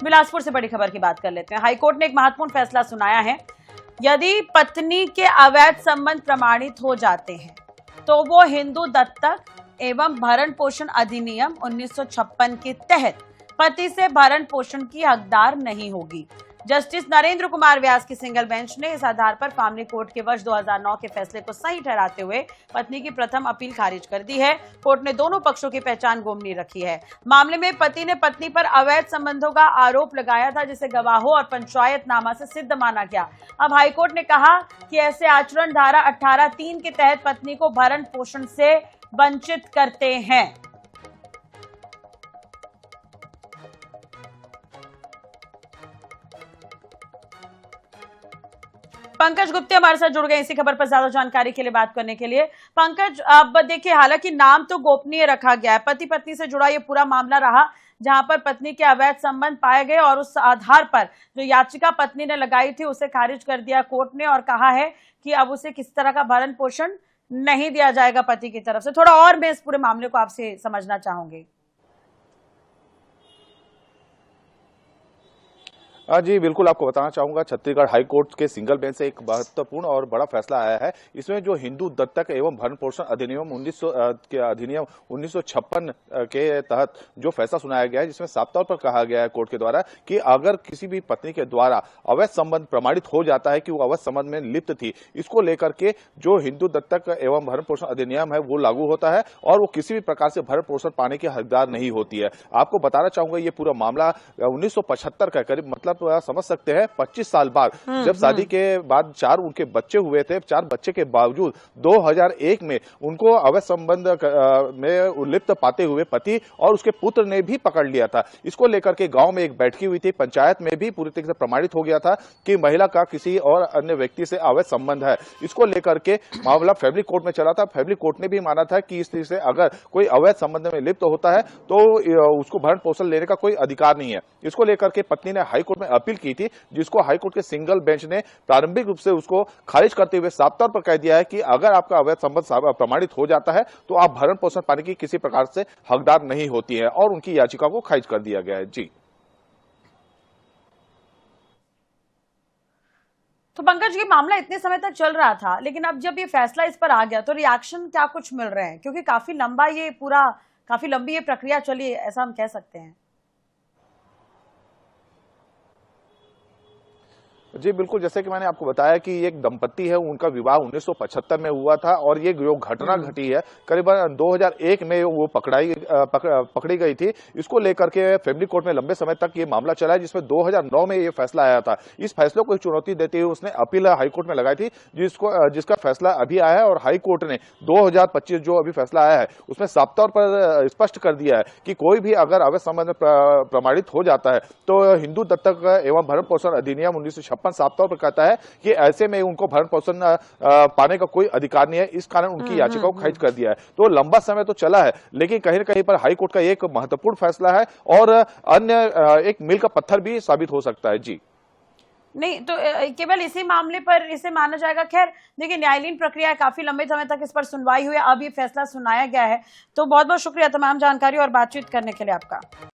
बिलासपुर से बड़ी खबर की बात कर लेते हैं। हाईकोर्ट ने एक महत्वपूर्ण फैसला सुनाया है। यदि पत्नी के अवैध संबंध प्रमाणित हो जाते हैं तो वो हिंदू दत्तक एवं भरण पोषण अधिनियम 1956 के तहत पति से भरण पोषण की हकदार नहीं होगी। जस्टिस नरेंद्र कुमार व्यास की सिंगल बेंच ने इस आधार पर फैमिली कोर्ट के वर्ष 2009 के फैसले को सही ठहराते हुए पत्नी की प्रथम अपील खारिज कर दी है। कोर्ट ने दोनों पक्षों की पहचान गोपनीय रखी है। मामले में पति ने पत्नी पर अवैध संबंधों का आरोप लगाया था, जिसे गवाहों और पंचायतनामा से सिद्ध माना गया। अब हाईकोर्ट ने कहा कि ऐसे आचरण धारा 18(3) के तहत पत्नी को भरण पोषण से वंचित करते हैं। पंकज गुप्ते हमारे साथ जुड़ गए इसी खबर पर ज्यादा जानकारी के लिए बात करने के लिए। पंकज, अब देखिए, हालांकि नाम तो गोपनीय रखा गया है, पति पत्नी से जुड़ा ये पूरा मामला रहा जहां पर पत्नी के अवैध संबंध पाए गए और उस आधार पर जो याचिका पत्नी ने लगाई थी उसे खारिज कर दिया कोर्ट ने और कहा है कि अब उसे किसी तरह का भरण पोषण नहीं दिया जाएगा पति की तरफ से। थोड़ा और मैं इस पूरे मामले को आपसे समझना चाहूंगी। जी बिल्कुल, आपको बताना चाहूंगा छत्तीसगढ़ हाई कोर्ट के सिंगल बेंच से एक महत्वपूर्ण और बड़ा फैसला आया है। इसमें जो हिंदू दत्तक एवं भरण पोषण अधिनियम 1956 के तहत जो फैसला सुनाया गया है, जिसमें साफ तौर पर कहा गया है कोर्ट के द्वारा कि अगर किसी भी पत्नी के द्वारा अवैध संबंध प्रमाणित हो जाता है कि वो अवैध संबंध में लिप्त थी, इसको लेकर के जो हिंदू दत्तक एवं भरण पोषण अधिनियम है वो लागू होता है और वो किसी भी प्रकार से भरण पोषण पाने की हकदार नहीं होती है। आपको बताना चाहूंगा ये पूरा मामला 1975 का करीब, मतलब समझ सकते हैं 25 साल बाद जब शादी के बाद 4 उनके बच्चे हुए थे। 4 बच्चे के बावजूद 2001 में उनको अवैध संबंध में लिप्त पाते हुए पति और उसके पुत्र ने भी पकड़ लिया था। इसको लेकर के गांव में एक बैठकी हुई थी, पंचायत में भी पूरी तरीके से प्रमाणित हो गया था कि महिला का किसी और अन्य व्यक्ति से अवैध संबंध है। इसको लेकर के मामला फैमिली कोर्ट में चला था। फैमिली कोर्ट ने भी माना था कि इस तरह से अगर कोई अवैध संबंध में लिप्त होता है तो उसको भरण पोषण लेने का कोई अधिकार नहीं है। इसको लेकर के पत्नी ने हाईकोर्ट में अपील की थी, जिसको हाईकोर्ट के सिंगल बेंच ने प्रारंभिक रूप से उसको खारिज करते हुए साफ तौर पर कह दिया है कि अगर आपका अवैध संबंध प्रमाणित हो जाता है तो आप भरण पोषण पाने की किसी प्रकार से हकदार नहीं होती है और उनकी याचिका को खारिज कर दिया गया है। जी तो पंकज, ये मामला इतने समय तक चल रहा था, लेकिन अब जब ये फैसला इस पर आ गया तो रिएक्शन क्या कुछ मिल रहे हैं? क्योंकि काफी लंबी ये प्रक्रिया चली, ऐसा हम कह सकते हैं। जी बिल्कुल, जैसे कि मैंने आपको बताया कि एक दंपत्ति है, उनका विवाह 1975 में हुआ था और ये जो घटना घटी है करीबन 2001 में वो पकड़ी गई थी। इसको लेकर के फैमिली कोर्ट में लंबे समय तक ये मामला चला है, जिसमें 2009 में ये फैसला आया था। इस फैसले को चुनौती देते हुए उसने अपील हाईकोर्ट में लगाई थी, जिसका फैसला अभी आया है और हाईकोर्ट ने 2025 जो अभी फैसला आया है उसमें साफ तौर पर स्पष्ट कर दिया है कि कोई भी अगर अवैध संबंध प्रमाणित हो जाता है तो हिंदू दत्तक एवं भरण पोषण अधिनियम 1956 साफ तौर पर कहता है कि ऐसे में उनको भरण पोषण पाने का कोई अधिकार नहीं है। इस कारण उनकी याचिका को खारिज कर दिया है। तो लंबा समय तो चला है, लेकिन कहीं न कहीं पर हाईकोर्ट का एक महत्वपूर्ण फैसला है और अन्य एक मील का पत्थर भी साबित हो सकता है। जी नहीं तो केवल इसी मामले पर इसे माना जाएगा? खैर देखिए, न्यायालयीन प्रक्रिया काफी लंबे समय तक इस पर सुनवाई हुई, अब ये फैसला सुनाया गया है। तो बहुत बहुत शुक्रिया तमाम जानकारी और बातचीत करने के लिए आपका।